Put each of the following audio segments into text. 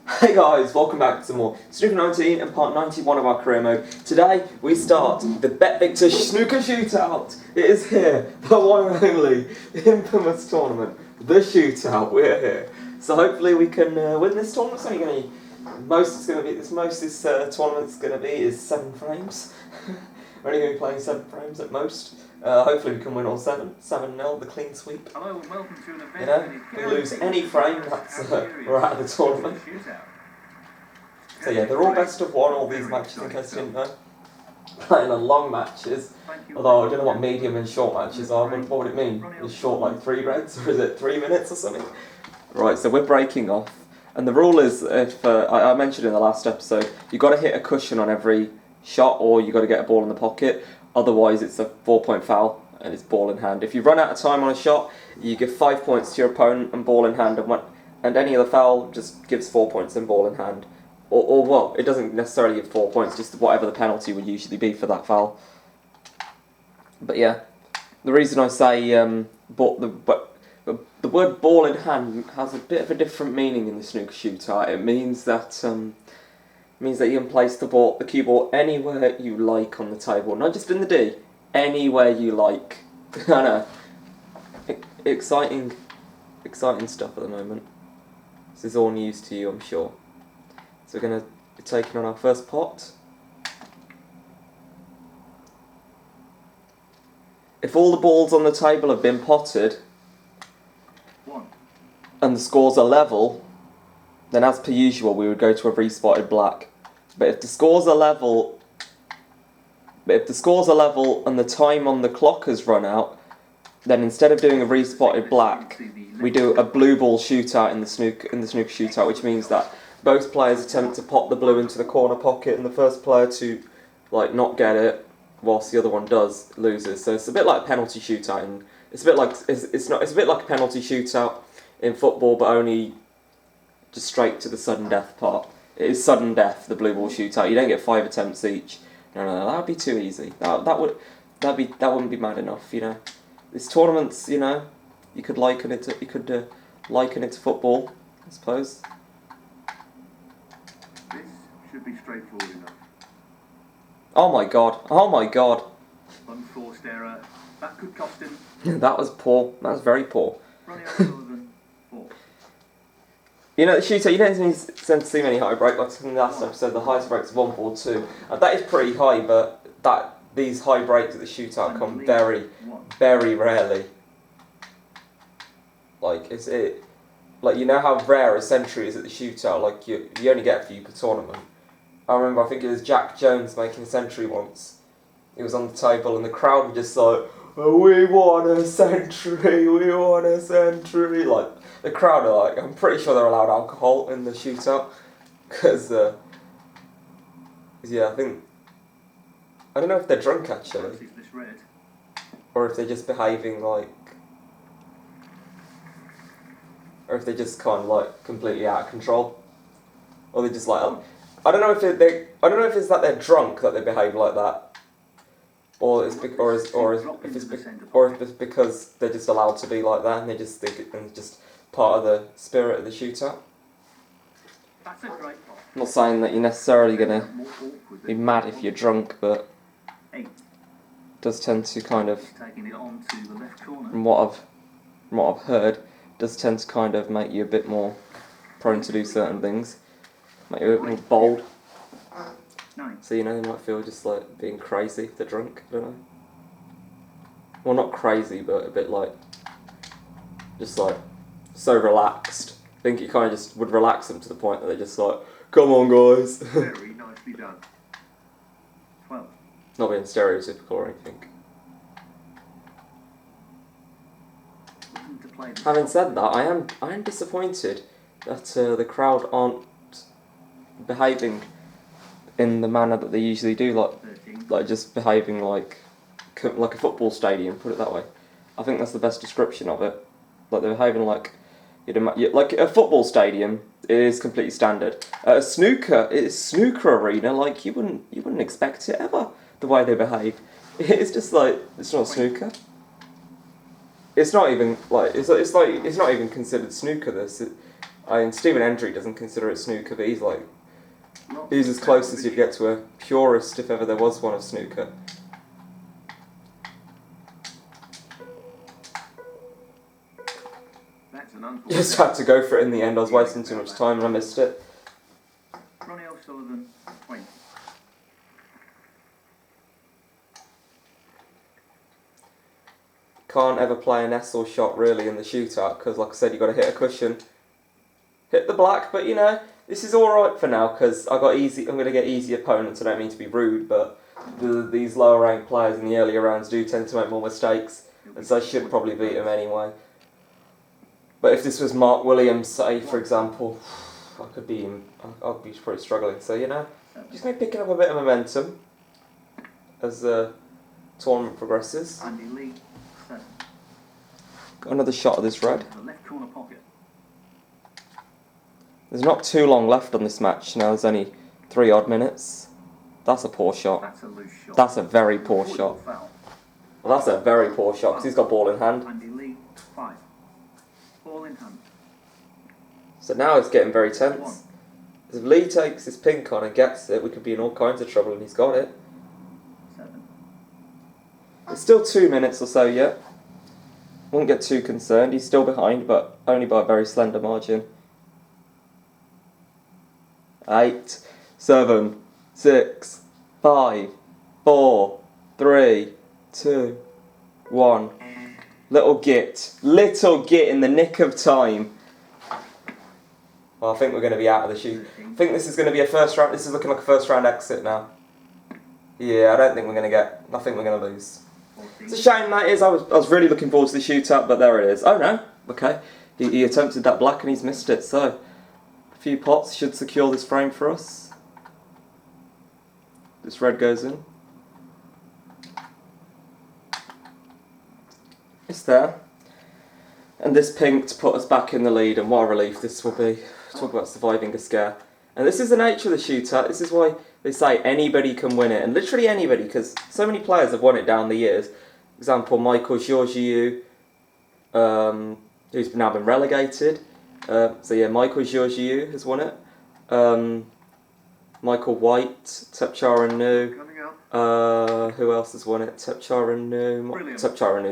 Hey guys, welcome back to some more Snooker 19 and part 91 of our career mode. Today we start the Bet Victor Snooker Shootout. It is here, the one and only infamous tournament, the Shootout. We're here, so hopefully we can win this tournament. It's only going to most this tournament's going to be is 7 frames. We're only going to be playing 7 frames at most. Hopefully we can win all 7-0, the clean sweep. Hello and welcome to an event. You know, if we lose any frame, that's we're out of the tournament. So yeah, they're all best of one, all these matches, in case you didn't know. Playing on long matches, although I don't know what medium and short matches are. What would it mean? Is short like 3 reds, or is it 3 minutes or something? Right, so we're breaking off. And the rule is, if I mentioned in the last episode, you've got to hit a cushion on every shot, or you've got to get a ball in the pocket. Otherwise, it's a 4-point foul, and it's ball in hand. If you run out of time on a shot, you give 5 points to your opponent and ball in hand, and any other foul just gives 4 points and ball in hand. Or well, it doesn't necessarily give 4 points, just whatever the penalty would usually be for that foul. But yeah, the reason I say the word ball in hand has a bit of a different meaning in the snooker shootout. It means that you can place the cue ball anywhere you like on the table, not just in the D, anywhere you like. I know, exciting stuff at the moment. This is all news to you, I'm sure. So we're going to be taking on our first pot. If all the balls on the table have been potted, and the scores are level, then as per usual we would go to a respotted black. But if the scores are level, and the time on the clock has run out, then instead of doing a respotted black, we do a blue ball shootout in the snooker shootout, which means that both players attempt to pop the blue into the corner pocket, and the first player to not get it, whilst the other one does, loses. So it's a bit like a penalty shootout, and it's a bit like a penalty shootout in football, but only just straight to the sudden death part. It is sudden death, the blue ball shootout. You don't get 5 attempts each. No, that would be too easy. That wouldn't be mad enough. You know, this tournament's, you could liken it to football, I suppose. This should be straightforward enough. Oh my god. Unforced error. That could cost him. That was poor. That was very poor. Ronnie O'Sullivan, 4. The shootout, you don't tend to see many high break. Like in the last episode, the highest break is 142. That is pretty high, but these high breaks at the shootout come very, very rarely. You know how rare a century is at the shootout. Like you only get a few per tournament. I remember, I think it was Jack Jones making a century once. He was on the table and the crowd were just like, oh, we want a century, we want a century. Like, the crowd are like, I'm pretty sure they're allowed alcohol in the shootout. Because, I don't know if they're drunk actually. Or if they're just behaving like, or if they're just kind of completely out of control. Or they're just I don't know if it's that they're drunk that they behave like that, or if it's because they're just allowed to be like that and they just think it's just part of the spirit of the shootout. That's a great pot. I'm not saying that you're necessarily gonna be mad if you're drunk, but it does tend to kind of, taking it on to the left corner. from what I've heard, does tend to kind of make you a bit more prone to do certain things. Make you a bit more bold. 9. So, they might feel just being crazy if they're drunk, I don't know. Well, not crazy, but a bit just so relaxed. I think it kind of just would relax them to the point that they're just come on guys. Very nicely done. 12. Not being stereotypical or anything. Having said that, I am disappointed that the crowd aren't behaving in the manner that they usually do, like just behaving like a football stadium, put it that way. I think that's the best description of it. Like they're behaving like a football stadium is completely standard. A snooker arena, you wouldn't expect it ever, the way they behave. It's just it's not snooker. It's not even it's not even considered snooker. This, I mean, Stephen Hendry doesn't consider it snooker, but he's as close as you'd get to a purist if ever there was one of snooker. Just had to go for it in the end. I was wasting too much time and I missed it. Ronnie O'Sullivan, 20. Can't ever play an S or shot really in the shootout because, like I said, you got to hit a cushion, hit the black. But you know, this is all right for now because I'm going to get easy opponents. I don't mean to be rude, but these lower ranked players in the earlier rounds do tend to make more mistakes, and so I should probably beat them anyway. But if this was Mark Williams, say for example, I'd be pretty struggling. So you know, just maybe picking up a bit of momentum as the tournament progresses. Got another shot of this red. There's not too long left on this match now. There's only 3 odd minutes. That's a poor shot. That's a loose shot. That's a very poor shot. Well, that's a very poor shot because he's got ball in hand. Ball in hand. So now it's getting very tense. If Lee takes his pink on and gets it, we could be in all kinds of trouble, and he's got it. 7. It's still 2 minutes or so yet. Won't get too concerned. He's still behind, but only by a very slender margin. 8, 7, 6, 5, 4, 3, 2, 1. Little git in the nick of time. Well, I think we're going to be out of the shoot. I think this is going to be a first round. This is looking like a first round exit now. Yeah, I don't think we're going to get. I think we're going to lose. It's a shame that is. I was really looking forward to the shootout, but there it is. Oh no. Okay. He attempted that black and he's missed it. So a few pots should secure this frame for us. This red goes in. It's there. And this pink to put us back in the lead, and what a relief this will be. Talk about surviving a scare. And this is the nature of the shootout. This is why they say anybody can win it, and literally anybody, because so many players have won it down the years. For example, Michael Georgiou, who's now been relegated. So yeah, Michael Georgiou has won it. Michael White, Tepchara-Nu. Who else has won it? Tepchara-Nu,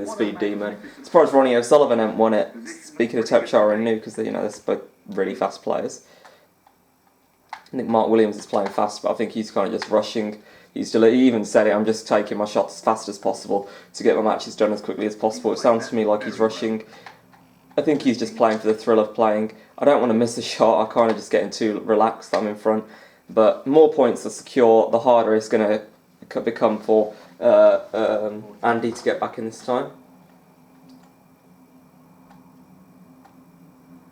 the speed demon. Surprised Ronnie O'Sullivan hasn't won it. Speaking of Tepchara-Nu, because they're both really fast players. I think Mark Williams is playing fast, but I think he's kind of just rushing. He even said it, I'm just taking my shots as fast as possible to get my matches done as quickly as possible. It sounds to me like he's rushing. I think he's just playing for the thrill of playing. I don't want to miss a shot, I kind of just getting too relaxed that I'm in front. But more points are secure, the harder it's going to become for Andy to get back in this time.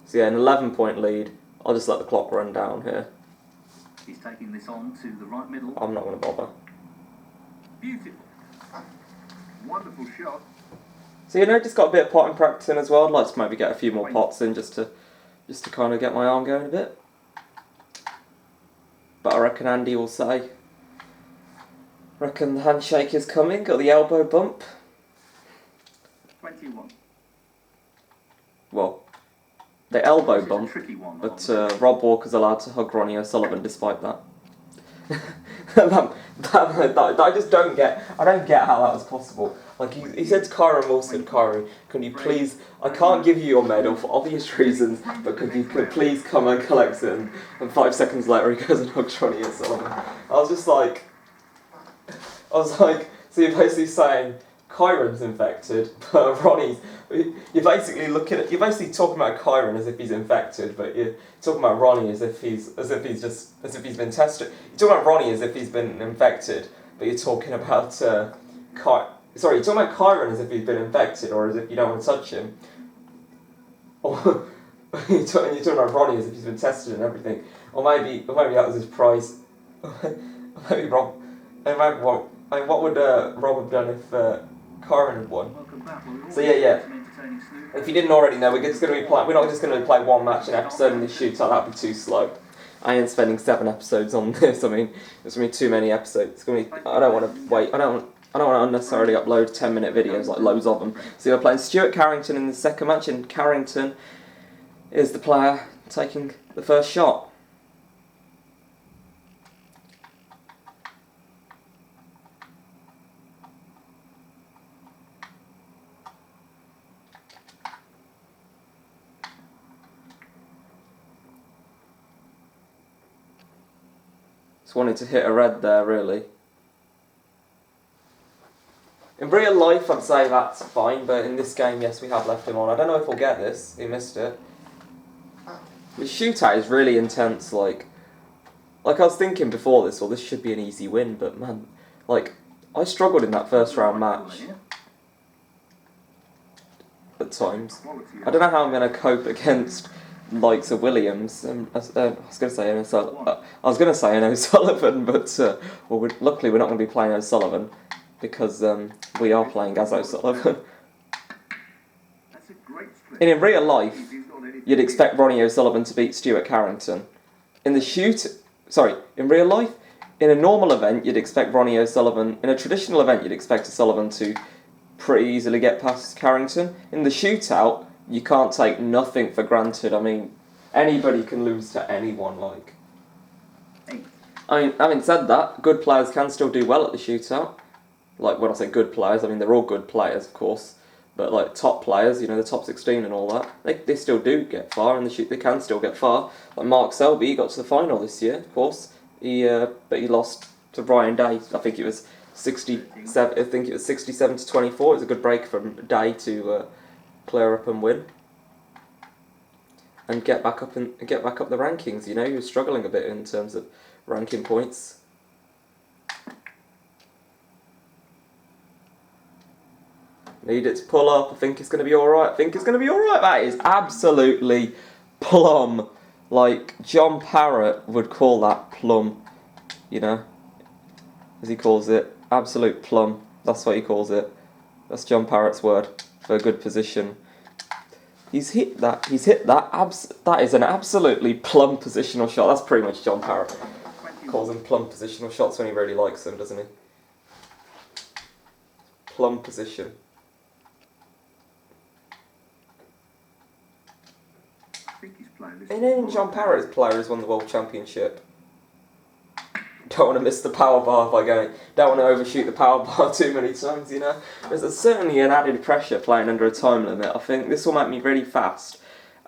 So yeah, an 11-point lead. I'll just let the clock run down here. He's taking this on to the right middle. I'm not going to bother. Beautiful. Wonderful shot. So you know, just got a bit of potting practice in as well. I'd like to maybe get a few more pots in just to kind of get my arm going a bit. But I reckon Andy will say. Reckon the handshake is coming. Got the elbow bump. 21. Well, the elbow bump, One, but Rob Walker's allowed to hug Ronnie O'Sullivan despite that. that I just don't get. I don't get how that was possible. Like he said to Kyron Wilson, Kyron, can you please? I can't give you your medal for obvious reasons, but could you please come and collect it? And 5 seconds later, he goes and hugs Ronnie O'Sullivan. I was like, so you're basically saying Kyron's infected, but Ronnie's. You're basically talking about Kyron as if he's infected, but you're talking about Ronnie as if he's been tested. You're talking about Ronnie as if he's been infected, but you're talking about you're talking about Kyron as if he's been infected, or as if you don't want to touch him, or you're talking about Ronnie as if he's been tested and everything, or maybe that was his prize. Maybe Rob. What would Rob have done if Kyron had won? So yeah. If you didn't already know, we're not just going to play one match an episode in this shootout. That'd be too slow. I ain't spending 7 episodes on this. I mean, there's going to be too many episodes. It's going to be. I don't want to wait. I don't want to unnecessarily upload 10-minute videos, like loads of them. So we're playing Stuart Carrington in the second match, and Carrington is the player taking the first shot. Just wanted to hit a red there, really. In real life, I'd say that's fine, but in this game, yes, we have left him on. I don't know if we'll get this. He missed it. The shootout is really intense, like I was thinking before this, well, this should be an easy win, but man, like, I struggled in that first round match at times. I don't know how I'm going to cope against likes of Williams. I was going to say an O'Sullivan, but luckily we're not going to be playing O'Sullivan because we are playing as O'Sullivan. And in real life, you'd expect Ronnie O'Sullivan to beat Stuart Carrington. In real life, in a normal event, you'd expect Ronnie O'Sullivan. In a traditional event, you'd expect O'Sullivan to pretty easily get past Carrington. In the shootout, you can't take nothing for granted. I mean, anybody can lose to anyone, like. I mean, having said that, good players can still do well at the shootout. Like, when I say good players, I mean they're all good players, of course. But, like, top players, you know, the top 16 and all that, they still do get far, and they can still get far. Like Mark Selby, he got to the final this year, of course. But he lost to Ryan Day. I think it was 67. I think it was 67 to 24. It was a good break from Day to clear up and win, and get back up the rankings. You know, he was struggling a bit in terms of ranking points. Need it to pull up. I think it's going to be alright. That is absolutely plum. Like, John Parrott would call that plum. You know? As he calls it. Absolute plum. That's what he calls it. That's John Parrott's word for a good position. He's hit that. That is an absolutely plum positional shot. That's pretty much John Parrott. Calls them plum positional shots when he really likes them, doesn't he? Plum position. And then John Parrott's player has won the World Championship. Don't want to miss the power bar by going. Don't want to overshoot the power bar too many times, you know. There's certainly an added pressure playing under a time limit. I think this will make me really fast.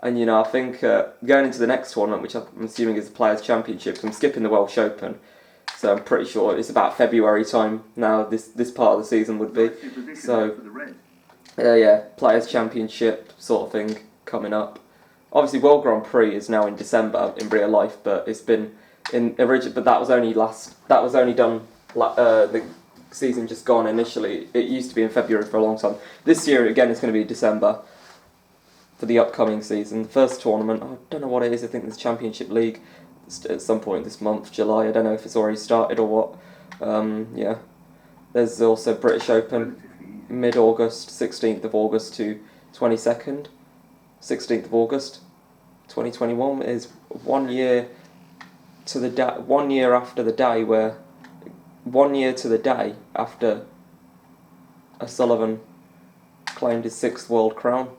And, you know, I think going into the next tournament, which I'm assuming is the Players' Championship, I'm skipping the Welsh Open. So I'm pretty sure it's about February time now, this part of the season would be. So, yeah, Players' Championship sort of thing coming up. Obviously, World Grand Prix is now in December in real life, but it's been but that was only done the season just gone initially. It used to be in February for a long time. This year again it's going to be December for the upcoming season. The first tournament, I don't know what it is. I think there's Championship League at some point this month, July. I don't know if it's already started or what. Yeah, there's also British Open mid-August, 16th of August to 22nd. 16th of August 2021 is 1 year to the day. 1 year after the day where 1 year to the day after O'Sullivan claimed his 6th world crown.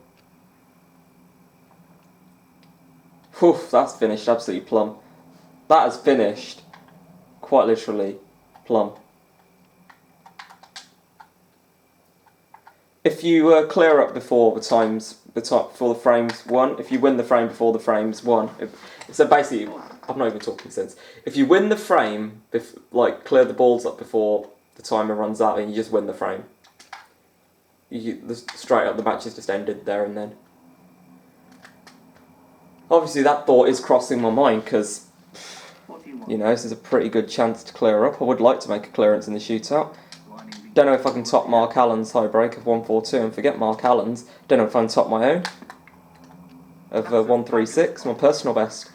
Whew, that's finished absolutely plum. That has finished quite literally plum. If you clear up before before the frames won, if you win the frame before the frames won, so basically, I'm not even talking sense. If you win the frame, clear the balls up before the timer runs out, and you just win the frame. Straight up, the match is just ended there and then. Obviously, that thought is crossing my mind because, you know, this is a pretty good chance to clear up. I would like to make a clearance in the shootout. Don't know if I can top Mark Allen's high break of 142 and forget Mark Allen's. Don't know if I can top my own of 136, my personal best.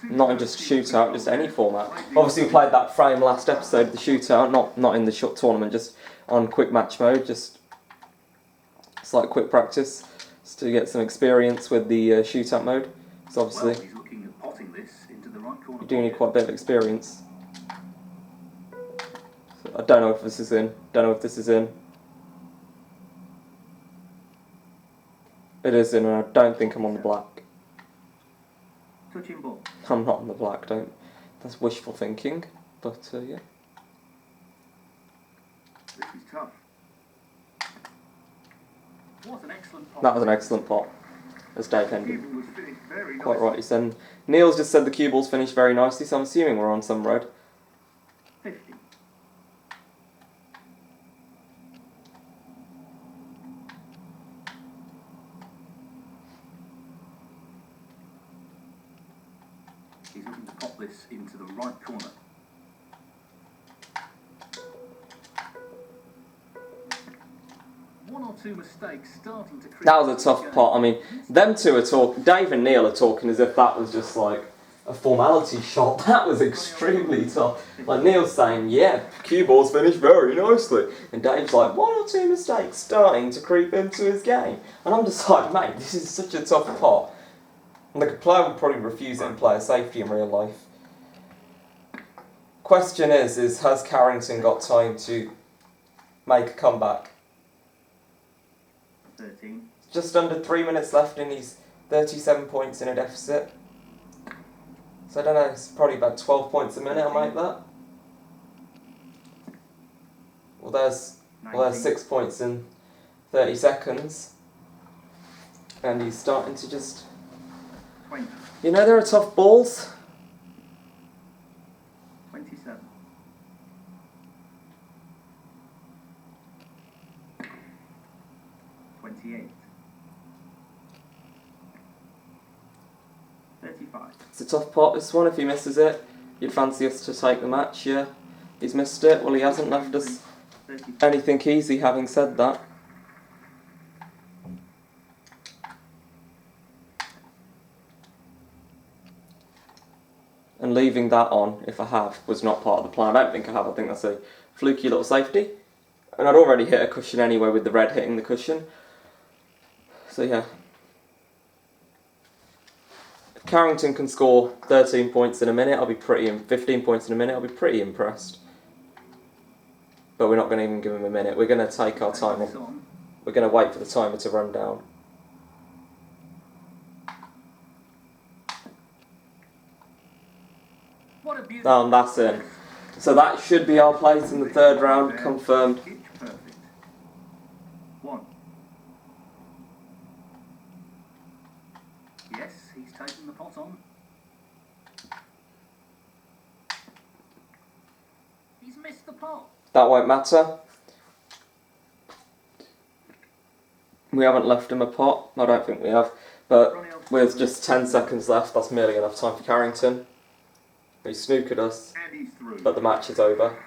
Not in just shootout, just any format. Obviously, we played that frame last episode of the shootout, not in the short tournament, just on quick match mode. Just it's like quick practice, just to get some experience with the shootout mode. So obviously, you do need quite a bit of experience. I don't know if this is in. It is in, and I don't think I'm on the black. Touching ball. I'm not on the black, don't. That's wishful thinking, but yeah. This is tough. What an excellent pot. That was an excellent pot, as Dave The ended. cue ball was finished very Quite nicely. rightly said. Neil's just said the cue ball's finished very nicely, so I'm assuming we're on some red. 50. He's looking to pop this into the right corner. One or two mistakes starting to create. That was a tough pot. I mean, them two are talking. Dave and Neil are talking as if that was just like a formality shot. That was extremely tough. Like Neil's saying, "Yeah, cue ball's finished very nicely," and Dave's like, "One or two mistakes starting to creep into his game," and I'm just like, "Mate, this is such a tough pot." And the player would probably refuse it in player safety in real life. Question is has Carrington got time to make a comeback? 13. Just under 3 minutes left and he's 37 points in a deficit. So I don't know, it's probably about 12 points a minute I'll make that. Well there's 6 points in 30 seconds. And he's starting to just... 20. You know, there are tough balls. 27. 28. 35. It's a tough pot, this one. If he misses it, you'd fancy us to take the match, yeah. He's missed it. Well, he hasn't left us 30. anything easy, having said that. And leaving that on, if I have, was not part of the plan. I don't think I have. I think that's a fluky little safety. And I'd already hit a cushion anyway with the red hitting the cushion. So yeah. If Carrington can score 13 points in a minute, 15 points in a minute, I'll be pretty impressed. But we're not going to even give him a minute. We're going to take our time. We're going to wait for the timer to run down. What a beautiful. And that's in. So that should be our place in the third round, confirmed. Pitch perfect. 1. Yes, he's taken the pot on. He's missed the pot. That won't matter. We haven't left him a pot. I don't think we have. But with just 10 seconds left, that's merely enough time for Carrington. He snookered us, And he's through. but the match is over.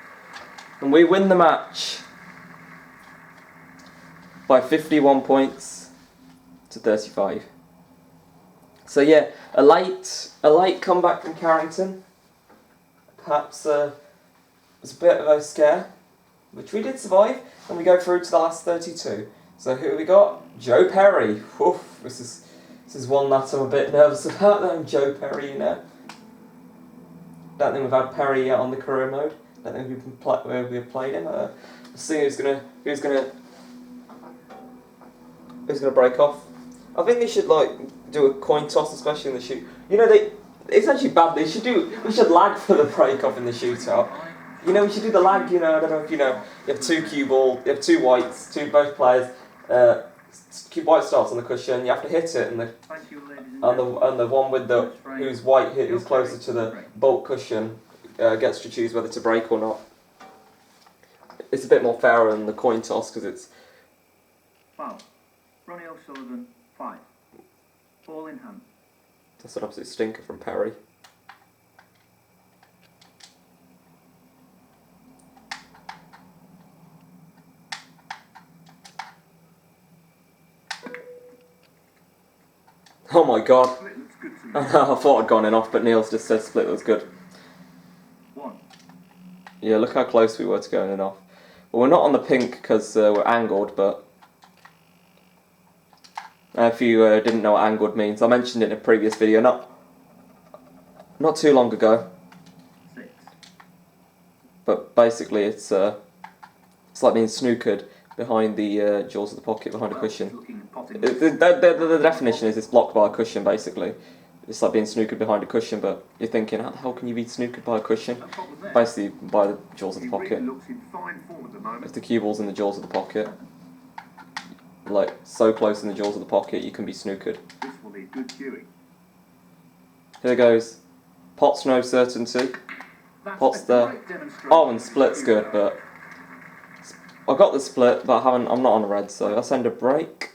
And we win the match by 51 points to 35. So yeah, a late comeback from Carrington. Perhaps it was a bit of a scare, which we did survive, and we go through to the last 32. So who we got? Joe Perry. Oof, this is one that I'm a bit nervous about. Then Joe Perry, you know. Don't think we've had Perry yet on the career mode. Don't think we've played him. Let's see who's gonna break off. I think they should like do a coin toss, especially in the shoot. You know, it's actually bad. We should lag for the break off in the shootout. You know, we should do the lag. You know, I don't know if you know. You have two cue ball. You have two whites. Both players. White starts on the cushion. You have to hit it, and the one with the who's white hit who's closer to the bulk cushion gets to choose whether to break or not. It's a bit more fairer than the coin toss because it's. Foul. Ronnie O'Sullivan, 5. Ball in hand. That's an absolute stinker from Perry. Oh my god. Split looks good to me. I thought I'd gone in off, but Neil's just said split was good. 1. Yeah, look how close we were to going in off. Well, we're not on the pink because we're angled, but if you didn't know what angled means, I mentioned it in a previous video, not too long ago. 6. But basically, it's like being snookered behind the jaws of the pocket behind a cushion. The definition is it's blocked by a cushion, basically. It's like being snookered behind a cushion, but you're thinking, how the hell can you be snookered by a cushion? No problem there. Basically, by the jaws of the He really pocket. looks in fine form at the moment. If the cue ball's in the jaws of the pocket, like so close in the jaws of the pocket, you can be snookered. This will need good cueing. Here goes. Pot's no certainty. That's Pot's a there. great demonstration. Oh, and split's good, but I got the split, but I'm not on a red, so I send a break.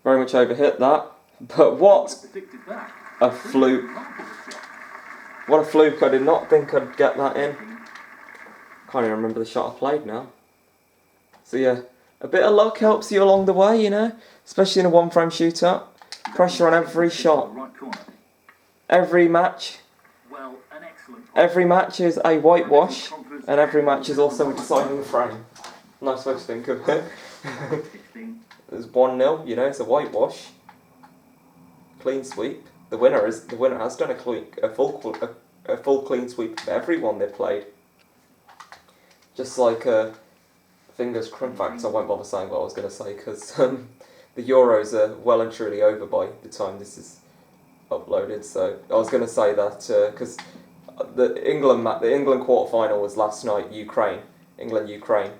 Very much overhit that, but what Predicted that. a fluke. What a fluke, I did not think I'd get that in. Can't even remember the shot I played now. So yeah, a bit of luck helps you along the way, you know, especially in a one-frame shootout. Pressure on every shot. Right corner. Every match. Well, an excellent Every match is a whitewash, and every match is also a deciding frame. Nice way to think of it. 16. It's 1-0, you know, it's a whitewash. Clean sweep. The winner has done a full clean sweep of everyone they've played. Just like fingers crumb facts, I won't bother saying what I was going to say because the Euros are well and truly over by the time this is uploaded. So I was going to say that because the England quarter-final was last night, England-Ukraine.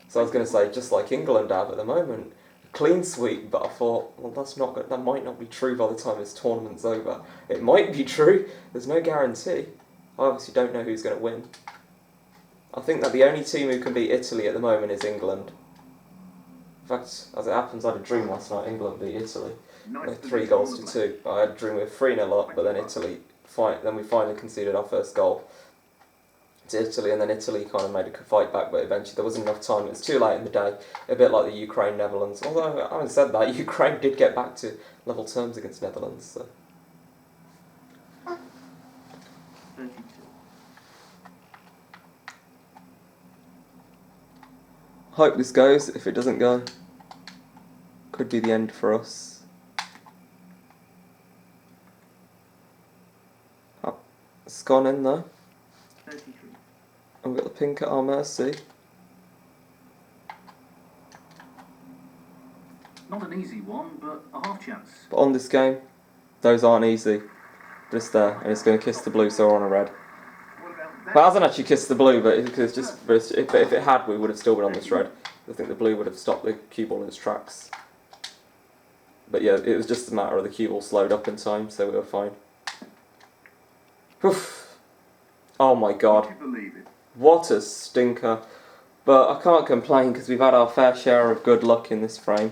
So I was going to say, just like England have at the moment, clean sweep, but I thought, well, that might not be true by the time this tournament's over. It might be true, there's no guarantee. I obviously don't know who's going to win. I think that the only team who can beat Italy at the moment is England. In fact, as it happens, I had a dream last night, England beat Italy. 3-2. But I had a dream with 3-0 up, but then we finally conceded our first goal to Italy, and then Italy kind of made a fight back, but eventually there wasn't enough time. It was too late in the day, a bit like the Ukraine-Netherlands. Although, having said that, Ukraine did get back to level terms against Netherlands. So. 32. Hope this goes. If it doesn't go, could be the end for us. Oh, it's gone in though. 33. And we've got the pink at our mercy. Not an easy one, but a half chance. But on this game, those aren't easy. But it's there, and it's going to kiss the blue, so we're on a red. What about that? Well, it hasn't actually kissed the blue, but if it had, we would have still been on this red. I think the blue would have stopped the cue ball in its tracks. But yeah, it was just a matter of the cue ball slowed up in time, so we were fine. Oof. Oh my god. Would you believe it? What a stinker. But I can't complain because we've had our fair share of good luck in this frame.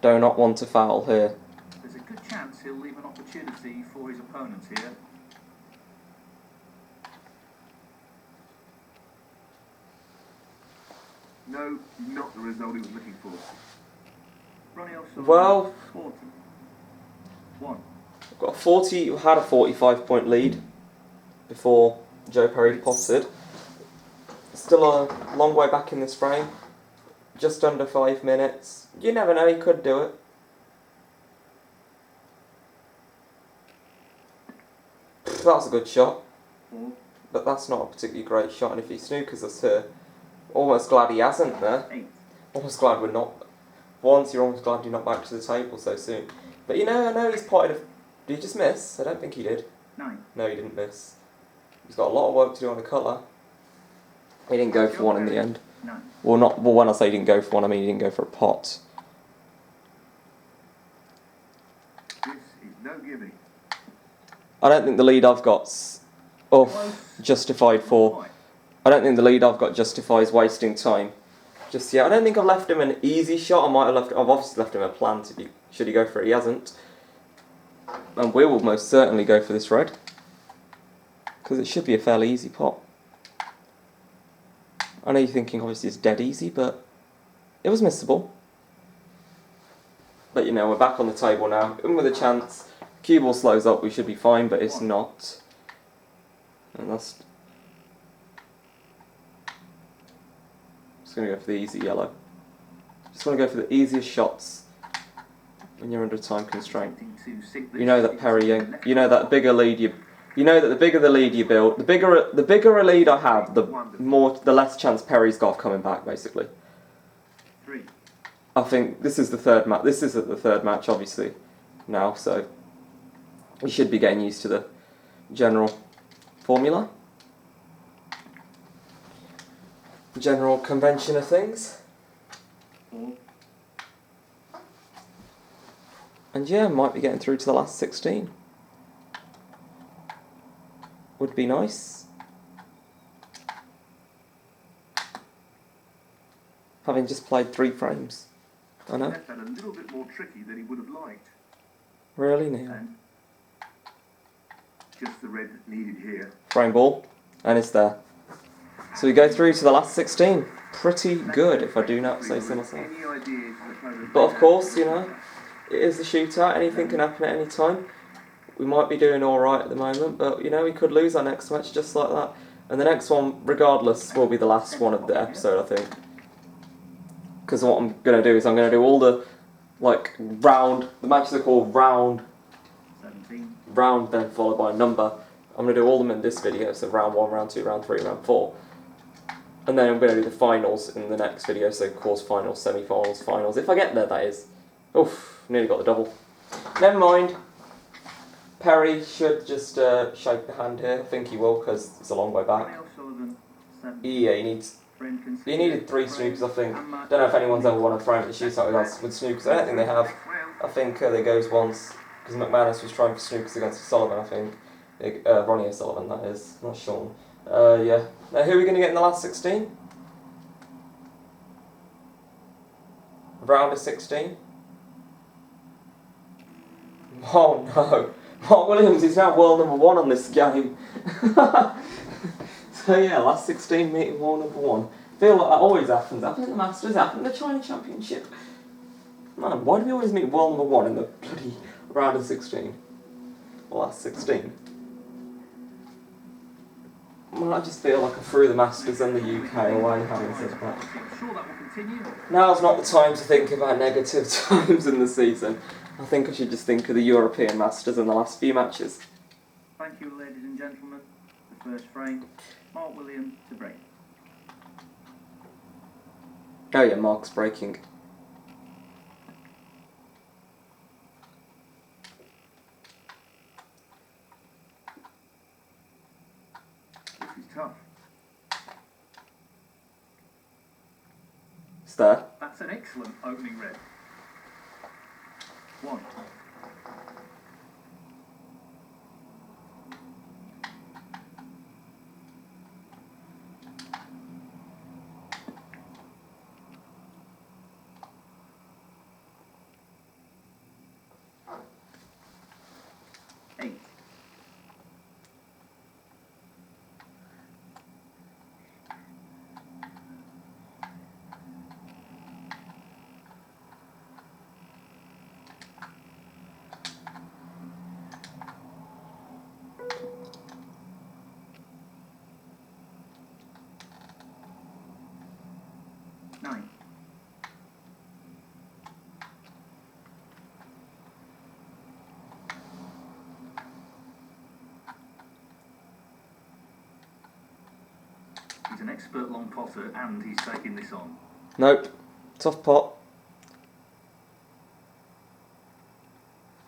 Do not want to foul here. There's a good chance he'll leave an opportunity for his opponents here. No, not the result he was looking for. Ronnie O'Sullivan, Well, 40. 1. Had a 45-point lead before Joe Perry potted. Still a long way back in this frame. Just under 5 minutes. You never know, he could do it. That was a good shot. 4. But that's not a particularly great shot, and if he snookers us here, almost glad he hasn't there. 8. Almost glad we're not. Once you're almost glad you're not back to the table so soon. But you know, I know he's potted. Did he just miss? I don't think he did. 9. No, he didn't miss. He's got a lot of work to do on the colour. He didn't go for one in the end. 9. Well, when I say he didn't go for one, I mean he didn't go for a pot. This is no giving. I don't think the lead I've got's justified for. I don't think the lead I've got justifies wasting time. Just yet. I don't think I've left him an easy shot. I've obviously left him a plan should he go for it. He hasn't. And we will most certainly go for this red. Because it should be a fairly easy pot. I know you're thinking obviously it's dead easy, but it was missable. But you know, we're back on the table now. And with a chance, cue ball slows up, we should be fine, but it's not. And that's... going to go for the easy yellow. Just want to go for the easiest shots when you're under a time constraint. You know that Perry, you know that bigger lead you know that the bigger the lead you build, the bigger a lead I have, the less chance Perry's got of coming back, basically. I think this is the third match. This is the third match, obviously, now, so you should be getting used to the general formula, general convention of things. And yeah, might be getting through to the last 16. Would be nice. Having just played 3 frames. I know. That's been a little bit more tricky than he would have liked. Really, Neil? And just the red needed here. Frame ball, and it's there. So we go through to the last 16. Pretty good, if I do not say so myself. But of course, you know, it is the shootout. Anything can happen at any time. We might be doing all right at the moment, but you know, we could lose our next match just like that. And the next one, regardless, will be the last one of the episode, I think. Because what I'm going to do is I'm going to do all the, like, round, the matches are called round, 17. Round then followed by a number. I'm going to do all of them in this video, so round 1, round 2, round 3, round 4. And then I'm going to do the finals in the next video, so quarterfinals, semi-finals, finals. If I get there, that is. Oof, nearly got the double. Never mind. Perry should just shake the hand here. I think he will, because it's a long way back. Ronnie O'Sullivan, 7. Yeah, he needed 3 snookers, I think. Don't know if anyone's ever won a frame at the shootout with us with snookers. I don't think they have. I think there goes once, because McManus was trying for snookers against O'Sullivan, I think. Ronnie O'Sullivan, that is. Not Sean. Yeah. Now, who are we going to get in the last 16? Round of 16? Oh no. Mark Williams is now world number 1 on this game. So yeah, last 16 meeting world number 1. Feel like that always happens. Happened at the Masters, happened at the China Championship. Man, why do we always meet world number 1 in the bloody round of 16? Or last 16? Well, I just feel like I threw the Masters and the UK away having said that. Now's not the time to think about negative times in the season. I think I should just think of the European Masters in the last few matches. Thank you, ladies and gentlemen. The first frame, Mark Williams to break. Oh yeah, Mark's breaking. This is tough. It's there. That's an excellent opening red. 1. He's an expert long potter and he's taking this on. Nope. Tough pot.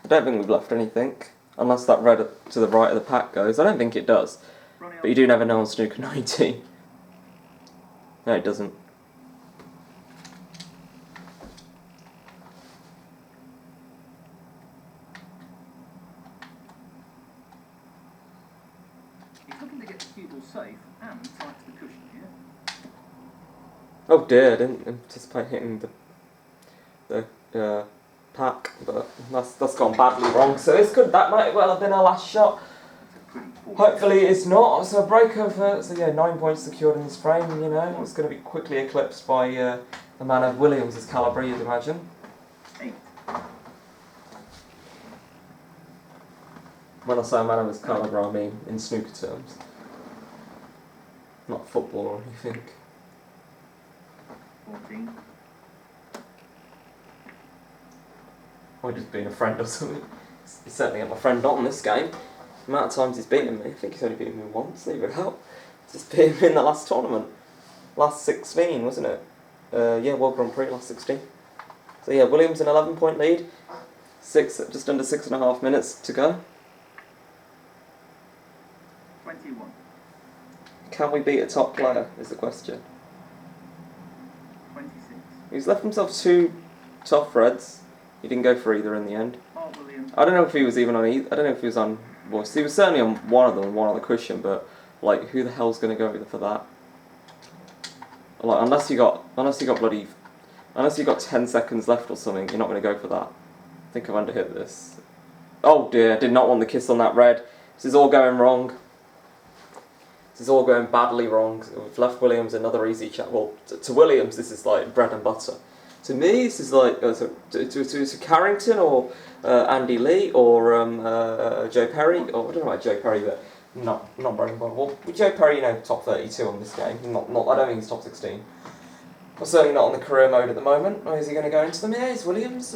I don't think we've left anything. Unless that red to the right of the pack goes. I don't think it does. But you do never know on Snooker 19. No, it doesn't. He's looking to get the cue ball safe and tight to the cushion here. Oh dear, I didn't anticipate hitting the pack, but that's gone badly wrong. So that might well have been our last shot. Hopefully it's not. So a break over. So yeah, 9 points secured in this frame. You know, it's going to be quickly eclipsed by the man of Williams' calibre, you'd imagine. 8. When I say a man of his calibre, I mean in snooker terms, not football or anything. 14. Or just being a friend or something. He's certainly got my friend on this game. The amount of times he's beaten me, I think he's only beaten me once, leave it out. Just beat him in the last tournament. Last 16, wasn't it? Yeah, World Grand Prix, last 16. So yeah, Williams an 11-point lead. Just under 6.5 minutes to go. 21. Can we beat a top player, is the question. 26. He's left himself 2 tough reds. He didn't go for either in the end. Mark Williams. I don't know if he was even on either. I don't know if he was on voice. He was certainly on one of them, one on the cushion, but like, who the hell's going to go for that? Like, unless you got 10 seconds left or something, you're not going to go for that. I think I've underhit this. Oh dear, I did not want the kiss on that red. This is all going wrong. This is all going badly wrong. We've left Williams another easy chat. Well, to Williams, this is like bread and butter. To me, this is like to Carrington or Andy Lee or Joe Perry. Or I don't know about Joe Perry, but not bread and butter. Well, with Joe Perry, you know, top 32 on this game. Not. I don't think he's top 16. Well, certainly not on the career mode at the moment. Or is he going to go into them? Yeah, it's Williams.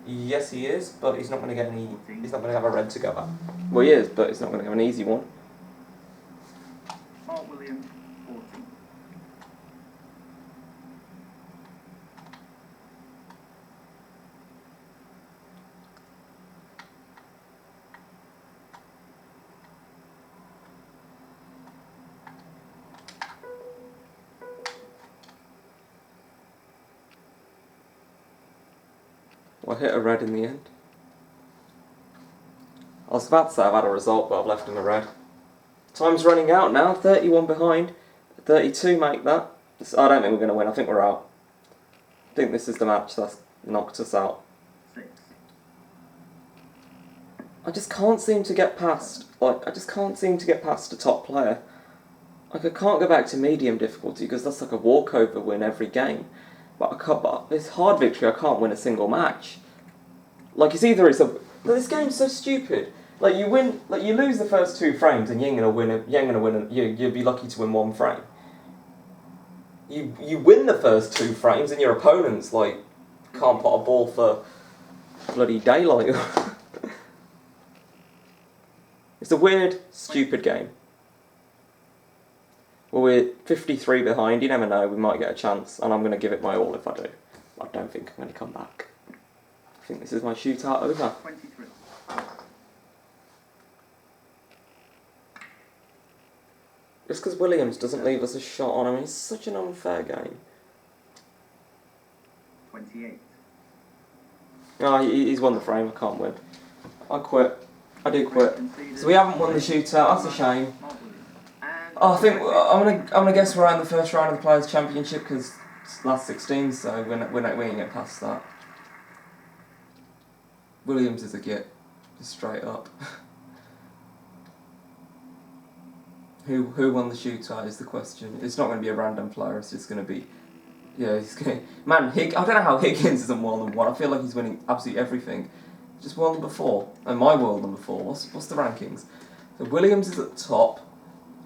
Yes, he is, but he's not going to get any. He's not going to have a red to go at. Well, he is, but he's not going to have an easy one. Mark Williams, 14. Well, I hit a red in the end. I was about to say I've had a result, but I've left in a red. Time's running out now, 31 behind. 32 make that. I don't think we're going to win, I think we're out. I think this is the match that's knocked us out. 6. I just can't seem to get past, a top player. Like, I can't go back to medium difficulty because that's like a walkover win every game. But this hard victory, I can't win a single match. Like, this game's so stupid. Like, you lose the first 2 frames and you'll be lucky to win 1 frame. You win the first 2 frames and your opponent's like can't put a ball for bloody daylight. It's a weird, stupid game. Well, we're 53 behind, you never know, we might get a chance, and I'm going to give it my all if I do. I don't think I'm going to come back. I think this is my shootout over. 23. Just because Williams doesn't leave us a shot on him, it's such an unfair game. 28. Oh, he's won the frame, I can't win. I quit. I do quit. So we haven't won the shootout, that's a shame. Oh, I think I'm gonna guess we're in the first round of the Players' Championship because it's last 16, so we ain't get past that. Williams is a git, just straight up. Who won the shootout is the question. It's not going to be a random player. It's just going to be, yeah. He's going. Man, I don't know how Higgins isn't more than 1. I feel like he's winning absolutely everything. Just won before, and my world than before. What's the rankings? So Williams is at the top.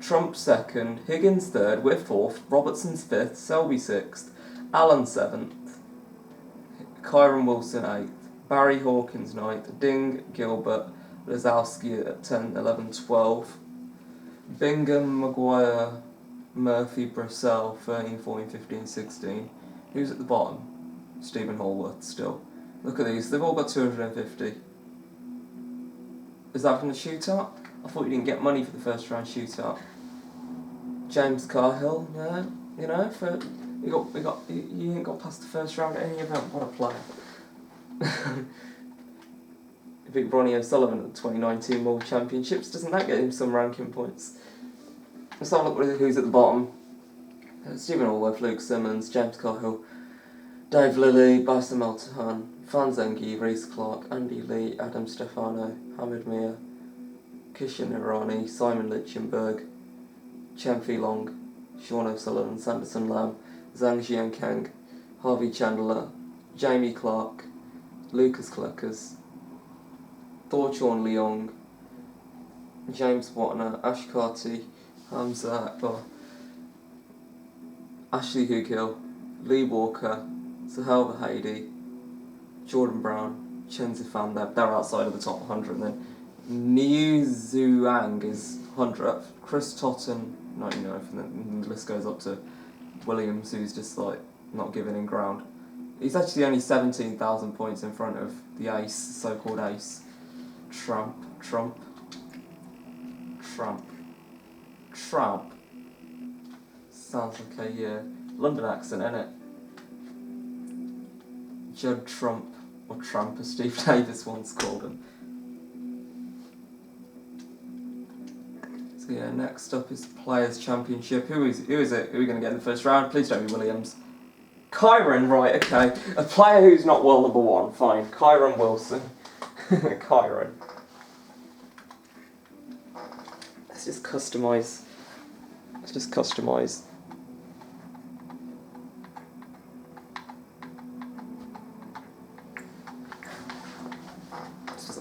Trump 2nd, Higgins 3rd, we're 4th, Robertson's 5th, Selby 6th, Allen 7th, Kyron Wilson 8th, Barry Hawkins 9th, Ding, Gilbert, Lazowski at 10, 11, 12, Bingham, Maguire, Murphy, Brissell 13, 14, 15, 16. Who's at the bottom? Stephen Hallworth still. Look at these, they've all got 250. Is that from the shootout? I thought you didn't get money for the first round shootout. James Carhill, yeah, you know, you ain't got past the first round at any event. What a player! He beat Ronnie O'Sullivan at the 2019 World Championships. Doesn't that get him some ranking points? Let's have a look at who's at the bottom. Stephen Allworth, Luke Simmons, James Carhill, Dave Lilly, Bison Maltahan, Fan Zengi, Reece Clark, Andy Lee, Adam Stefano, Hamid Mir, Kishan Irani, Simon Lichtenberg, Chen Fi Long, Sean O'Sullivan, Sanderson Lam, Zhang Jiankang, Harvey Chandler, Jamie Clark, Lucas Kleckers, Thorchorn Leong, James Watner, Ash Carty, Hamza Akbar, Ashley Hugill, Lee Walker, Sahel Vahedi, Jordan Brown, Chen Zifan, they're outside of the top 100, and then Niu Zhuang is 100th, Chris Totten 99th, and then the list goes up to Williams, who's just like not giving in ground. He's actually only 17,000 points in front of the ace, so-called ace, Trump. Sounds like a London accent, innit? Judd Trump, or Trump as Steve Davis once called him. So yeah, next up is Players' Championship. Who is it? Who are we going to get in the first round? Please don't be Williams. Kyron, right, okay. A player who's not world number 1, fine. Kyron Wilson. Kyron. Let's just customise. It's just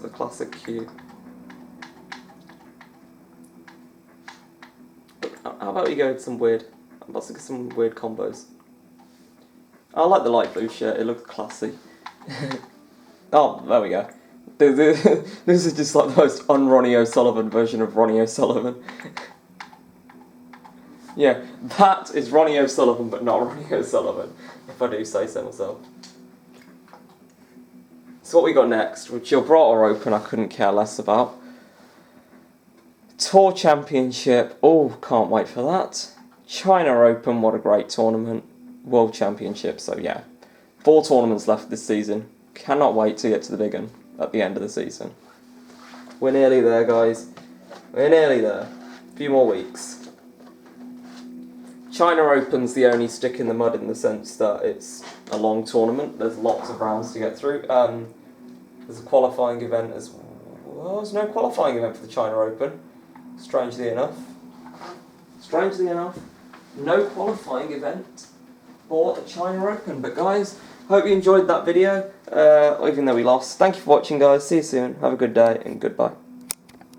the classic cue. How about we go with some weird combos? I like the light blue shirt, it looks classy. Oh, there we go. This is just like the most un-Ronnie O'Sullivan version of Ronnie O'Sullivan. Yeah, that is Ronnie O'Sullivan, but not Ronnie O'Sullivan, if I do say so myself. So what we got next? Well, Gibraltar Open, I couldn't care less about. Tour Championship, oh, can't wait for that. China Open, what a great tournament. World Championship, so yeah. 4 tournaments left this season. Cannot wait to get to the big one at the end of the season. We're nearly there, guys. We're nearly there. A few more weeks. China Open's the only stick in the mud in the sense that it's a long tournament. There's lots of rounds to get through. There's a qualifying event as well. There's no qualifying event for the China Open. Strangely enough, no qualifying event for the China Open. But guys, hope you enjoyed that video, even though we lost. Thank you for watching, guys. See you soon. Have a good day and goodbye.